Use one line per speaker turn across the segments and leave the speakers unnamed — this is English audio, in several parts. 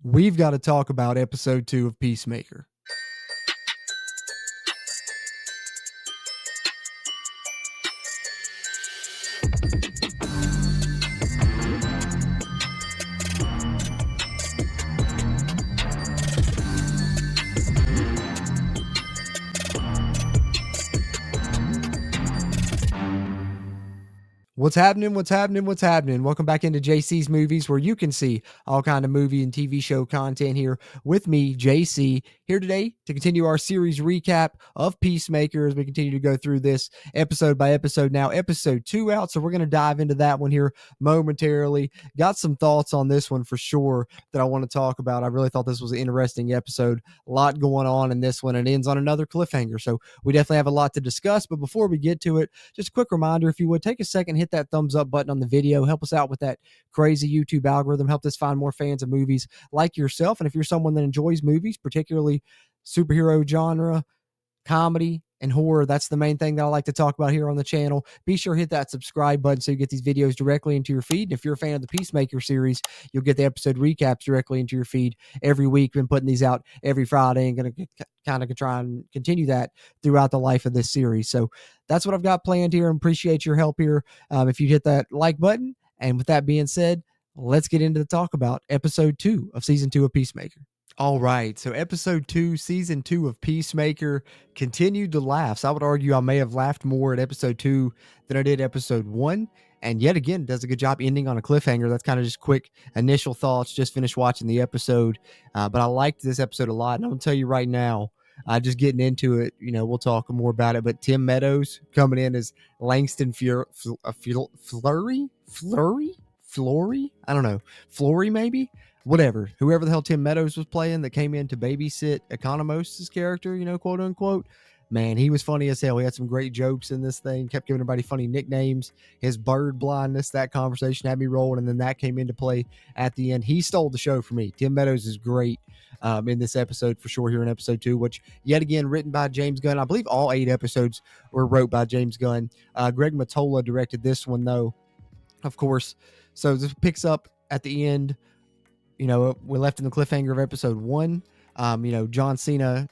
we've got to talk about episode 2 of Peacemaker. What's happening? What's happening? What's happening? Welcome back into JC's Movies, where you can see all kind of movie and TV show content here with me, JC, here today to continue our series recap of Peacemaker as we continue to go through this episode by episode. Now, episode 2 out, so we're going to dive into that one here momentarily. Got some thoughts on this one for sure that I want to talk about. I really thought this was an interesting episode. A lot going on in this one, and it ends on another cliffhanger, so we definitely have a lot to discuss. But before we get to it, just a quick reminder, if you would take a second, hit that thumbs up button on the video, help us out with that crazy YouTube algorithm, help us find more fans of movies like yourself. And if you're someone that enjoys movies, particularly superhero genre, comedy, and horror, that's the main thing that I like to talk about here on the channel. Be sure to hit that subscribe button so you get these videos directly into your feed. And if you're a fan of the Peacemaker series, you'll get the episode recaps directly into your feed every week. Been putting these out every Friday and going to kind of try and continue that throughout the life of this series. So that's what I've got planned here, and appreciate your help here. If you hit that like button. And with that being said, let's get into the talk about episode 2 of season 2 of Peacemaker. All right, so episode 2, season 2 of Peacemaker continued to laughs. I would argue I may have laughed more at episode 2 than I did episode 1. And yet again, does a good job ending on a cliffhanger. That's kind of just quick initial thoughts. Just finished watching the episode. But I liked this episode a lot. And I'm going to tell you right now, just getting into it, we'll talk more about it. But Tim Meadows coming in as Langston Flurry? I don't know. Flory, maybe? Whatever, whoever the hell Tim Meadows was playing that came in to babysit Economos' character, quote unquote. Man, he was funny as hell. He had some great jokes in this thing, kept giving everybody funny nicknames. His bird blindness, that conversation had me rolling, and then that came into play at the end. He stole the show for me. Tim Meadows is great in this episode for sure here in episode 2, which yet again written by James Gunn. I believe all 8 episodes were wrote by James Gunn. Greg Mottola directed this one though, of course. So this picks up at the end. We left in the cliffhanger of episode 1. John Cena,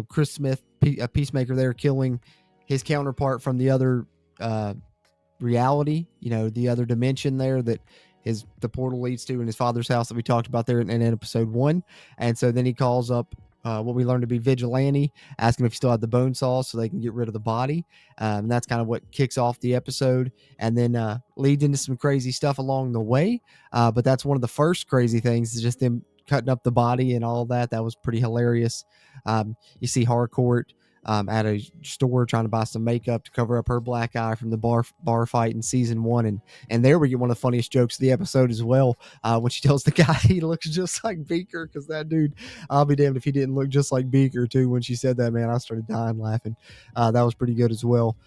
Chris Smith, a Peacemaker there, killing his counterpart from the other reality, the other dimension there that the portal leads to in his father's house that we talked about there in episode 1. And so then he calls up what we learned to be Vigilante, asking if he still had the bone saw so they can get rid of the body. And that's kind of what kicks off the episode, and then leads into some crazy stuff along the way. But that's one of the first crazy things, is just them cutting up the body and all that. That was pretty hilarious. You see Harcourt at a store trying to buy some makeup to cover up her black eye from the bar fight in season 1, and there we get one of the funniest jokes of the episode as well, when she tells the guy he looks just like Beaker, because that dude, I'll be damned if he didn't look just like Beaker too. When she said that, man, I started dying laughing. That was pretty good as well.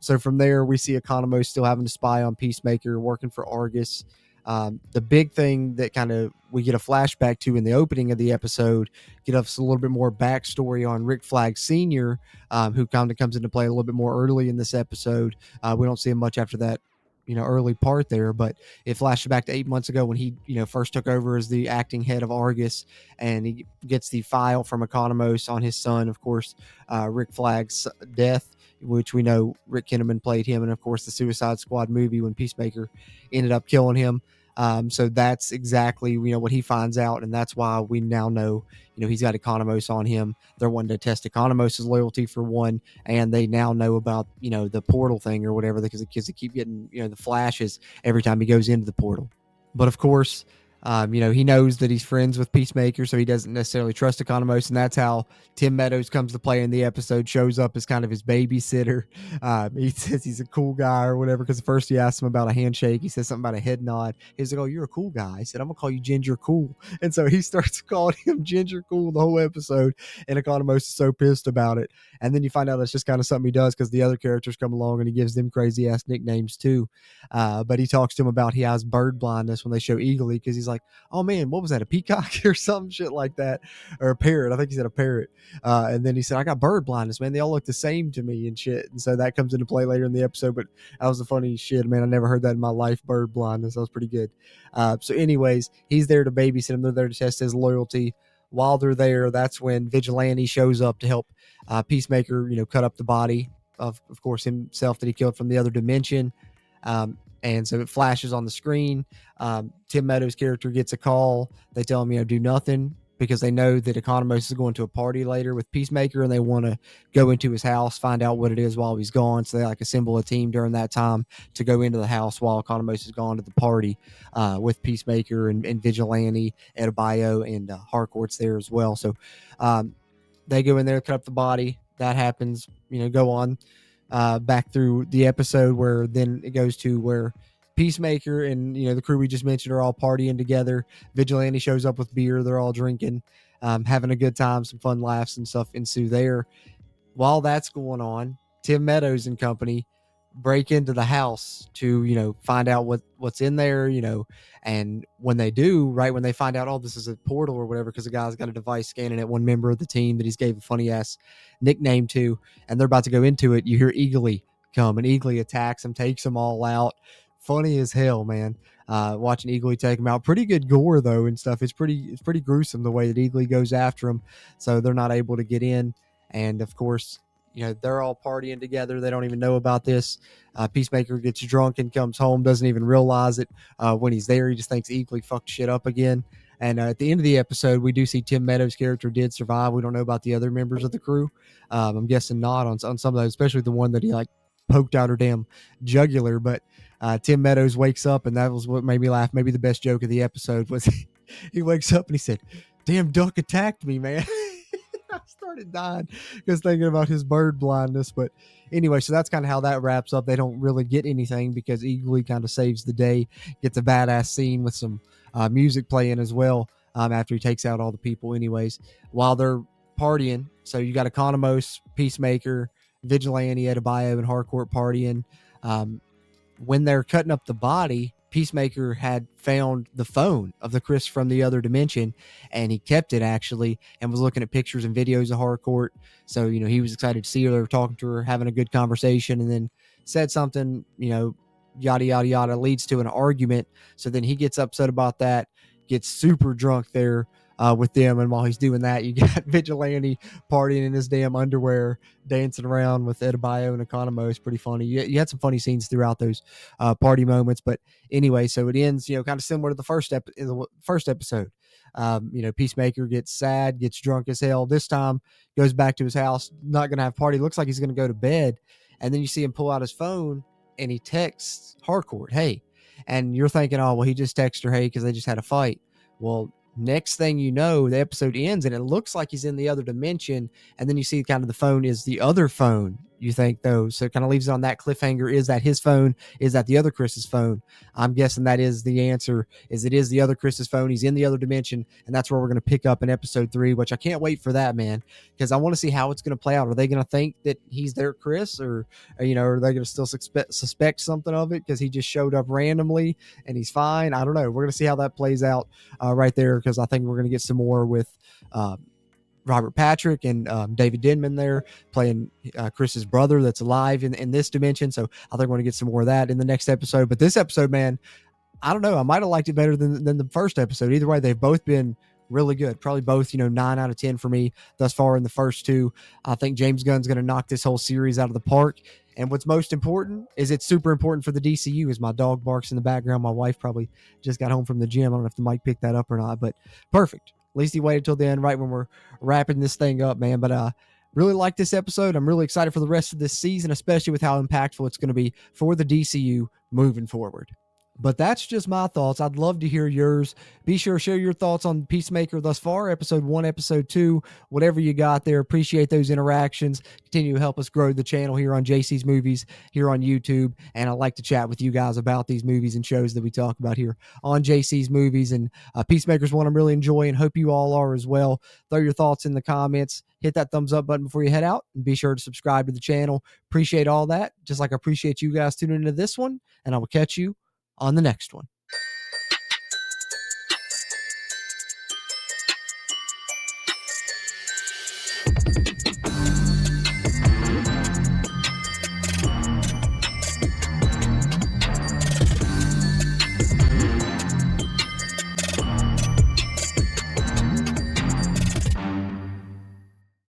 So from there, we see Economos still having to spy on Peacemaker, working for Argus. The big thing that kind of we get a flashback to in the opening of the episode, get us a little bit more backstory on Rick Flag Sr., who kind of comes into play a little bit more early in this episode. We don't see him much after that, early part there, but it flashes back to 8 months ago when he, first took over as the acting head of Argus, and he gets the file from Economos on his son, of course, Rick Flag's death, which we know Rick Kinnaman played him, and of course the Suicide Squad movie when Peacemaker ended up killing him. So that's exactly, what he finds out, and that's why we now know, he's got Economos on him. They're wanting to test Economos' loyalty for one, and they now know about, the portal thing or whatever, because they keep getting, the flashes every time he goes into the portal. But of course, he knows that he's friends with Peacemaker, so he doesn't necessarily trust Economos, and that's how Tim Meadows comes to play in the episode, shows up as kind of his babysitter. He says he's a cool guy or whatever, because first he asks him about a handshake. He says something about a head nod. He's like, "Oh, you're a cool guy." He said, "I'm going to call you Ginger Cool." And so he starts calling him Ginger Cool the whole episode, and Economos is so pissed about it. And then you find out it's just kind of something he does because the other characters come along and he gives them crazy-ass nicknames too. But he talks to him about he has bird blindness when they show Eagly, because he's like, like, oh man, what was that, a peacock or some shit like that, or a parrot? I think he said a parrot. And then he said, I got bird blindness, man. They all look the same to me and shit. And so that comes into play later in the episode. But that was the funny shit, man. I never heard that in my life, bird blindness. That was pretty good. So anyways, he's there to babysit him. They're there to test his loyalty. While they're there, that's when Vigilante shows up to help Peacemaker, cut up the body of course, himself that he killed from the other dimension. And so it flashes on the screen. Tim Meadows' character gets a call. They tell him, do nothing, because they know that Economos is going to a party later with Peacemaker, and they want to go into his house, find out what it is while he's gone. So they assemble a team during that time to go into the house while Economos is gone to the party with Peacemaker and Vigilante, Adebayo, and Harcourt's there as well. So they go in there, cut up the body. That happens, go on back through the episode, where then it goes to where Peacemaker and the crew we just mentioned are all partying together. Vigilante shows up with beer. They're all drinking, having a good time. Some fun laughs and stuff ensue there. While that's going on, Tim Meadows and company break into the house to find out what's in there, and when they do, right when they find out, oh, this is a portal or whatever, because the guy's got a device scanning at one member of the team that he's gave a funny ass nickname to, and they're about to go into it, you hear Eagly come, and Eagly attacks them, takes them all out. Funny as hell, man. Watching Eagly take them out. Pretty good gore though and stuff. It's pretty gruesome the way that Eagly goes after them, so they're not able to get in. And of course, they're all partying together. They don't even know about this. Peacemaker gets drunk and comes home, doesn't even realize it when he's there. He just thinks Eagly fucked shit up again. And at the end of the episode, we do see Tim Meadows' character did survive. We don't know about the other members of the crew. I'm guessing not on some of those, especially the one that he poked out her damn jugular. But Tim Meadows wakes up, and that was what made me laugh. Maybe the best joke of the episode was he wakes up and he said, "Damn duck attacked me, man." I started dying because thinking about his bird blindness. But anyway, so that's kind of how that wraps up. They don't really get anything because Eagly kind of saves the day, gets a badass scene with some music playing as well after he takes out all the people anyways while they're partying. So you got Economos, Peacemaker, Vigilante, Adebayo, and Harcourt partying. When they're cutting up the body, Peacemaker had found the phone of the Chris from the other dimension, and he kept it actually, and was looking at pictures and videos of Harcourt. So, he was excited to see her. They were talking to her, having a good conversation, and then said something, yada, yada, yada, leads to an argument. So then he gets upset about that, gets super drunk there with them. And while he's doing that, you got Vigilante partying in his damn underwear, dancing around with Adebayo and Economos. Pretty funny. You had some funny scenes throughout those party moments. But anyway, so it ends, kind of similar to the first episode. Peacemaker gets sad, gets drunk as hell. This time goes back to his house, not going to have party. Looks like he's going to go to bed. And then you see him pull out his phone and he texts Harcourt, "Hey." And you're thinking, oh, well, he just texted her, hey, because they just had a fight. Well, next thing you know, the episode ends and it looks like he's in the other dimension. And then you see kind of the phone is the other phone, you think, though. So it kind of leaves it on that cliffhanger. Is that his phone? Is that the other Chris's phone? I'm guessing that is the answer, is it is the other Chris's phone. He's in the other dimension. And that's where we're going to pick up in episode 3, which I can't wait for that, man, because I want to see how it's going to play out. Are they going to think that he's their Chris, or are they going to still suspect something of it because he just showed up randomly and he's fine? I don't know. We're going to see how that plays out right there, because I think we're going to get some more with Robert Patrick and David Denman there playing Chris's brother that's alive in this dimension. So I think we're going to get some more of that in the next episode. But this episode, man, I don't know. I might have liked it better than the first episode. Either way, they've both been really good. Probably both, 9 out of 10 for me thus far in the first 2. I think James Gunn's going to knock this whole series out of the park. And what's most important is it's super important for the DCU. As my dog barks in the background, my wife probably just got home from the gym. I don't know if the mic picked that up or not, but perfect. At least he waited till the end, right when we're wrapping this thing up, man. But really like this episode. I'm really excited for the rest of this season, especially with how impactful it's going to be for the DCU moving forward. But that's just my thoughts. I'd love to hear yours. Be sure to share your thoughts on Peacemaker thus far, episode 1, episode 2, whatever you got there. Appreciate those interactions. Continue to help us grow the channel here on JC's Movies here on YouTube. And I like to chat with you guys about these movies and shows that we talk about here on JC's Movies. And Peacemaker's one I'm really enjoying. Hope you all are as well. Throw your thoughts in the comments. Hit that thumbs up button before you head out. And be sure to subscribe to the channel. Appreciate all that. Just like I appreciate you guys tuning into this one. And I will catch you on the next one.